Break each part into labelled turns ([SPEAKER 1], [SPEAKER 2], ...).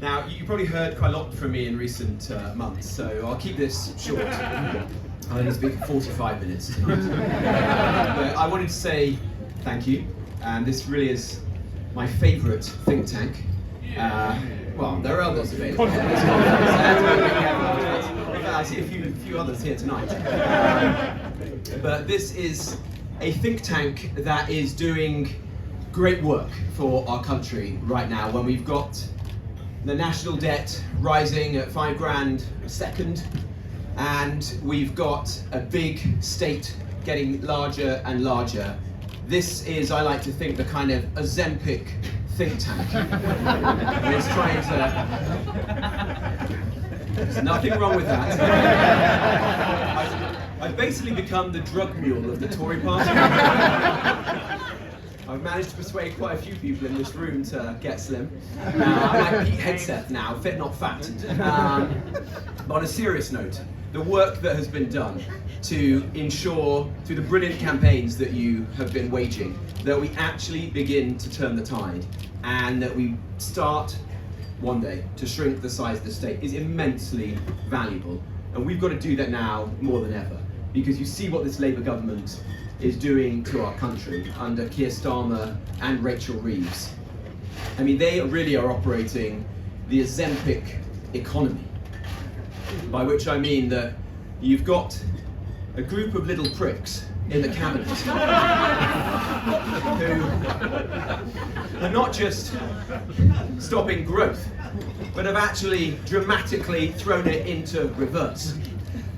[SPEAKER 1] Now, you probably heard quite a lot from me in recent months, so I'll keep this short. I only speak for 45 minutes tonight. But I wanted to say thank you, and this really is my favourite think tank. Well, there are others available. I see a few others here tonight. But this is a think tank that is doing great work for our country right now, when we've got the national debt rising at £5,000 a second, and we've got a big state getting larger and larger. This is, I like to think, the kind of Ozempic think tank. It's trying to... There's nothing wrong with that. I've basically become the drug mule of the Tory party. I've managed to persuade quite a few people in this room to get slim. I'm like Pete Hegseth now, fit not fat. But on a serious note, the work that has been done to ensure, through the brilliant campaigns that you have been waging, that we actually begin to turn the tide, and that we start one day to shrink the size of the state, is immensely valuable. And we've got to do that now more than ever, because you see what this Labour government is doing to our country under Keir Starmer and Rachel Reeves. I mean, they really are operating the Ozempic economy, by which I mean that you've got a group of little pricks in the cabinet who are not just stopping growth, but have actually dramatically thrown it into reverse.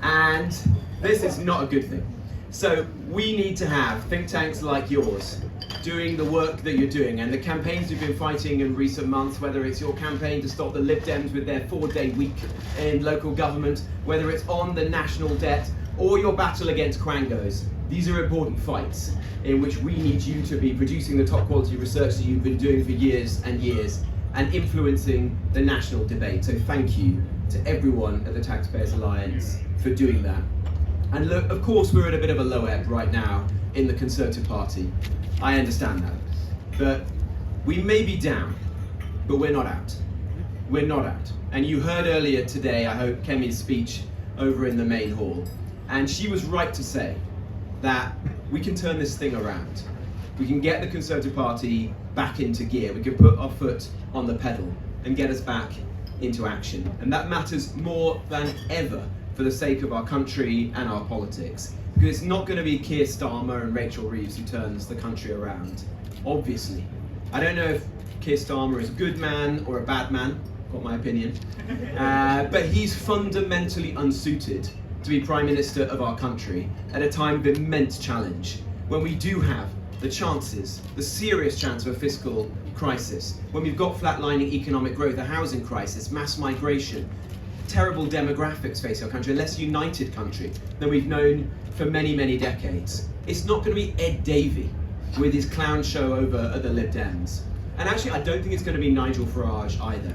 [SPEAKER 1] And this is not a good thing. So we need to have think tanks like yours doing the work that you're doing, and the campaigns you've been fighting in recent months, whether it's your campaign to stop the Lib Dems with their 4-day week in local government, whether it's on the national debt, or your battle against quangos. These are important fights in which we need you to be producing the top quality research that you've been doing for years and years, and influencing the national debate. So thank you to everyone at the Taxpayers Alliance for doing that. And look, of course, we're at a bit of a low ebb right now in the Conservative Party. I understand that. But we may be down, but we're not out. We're not out. And you heard earlier today, I hope, Kemi's speech over in the main hall. And she was right to say that we can turn this thing around. We can get the Conservative Party back into gear. We can put our foot on the pedal and get us back into action. And that matters more than ever for the sake of our country and our politics. Because it's not going to be Keir Starmer and Rachel Reeves who turns the country around, obviously. I don't know if Keir Starmer is a good man or a bad man, got my opinion, but he's fundamentally unsuited to be Prime Minister of our country at a time of immense challenge, when we do have the chances, the serious chance of a fiscal crisis, when we've got flatlining economic growth, a housing crisis, mass migration, terrible demographics facing our country, a less united country than we've known for many, many decades. It's not going to be Ed Davey with his clown show over at the Lib Dems. And actually, I don't think it's going to be Nigel Farage either.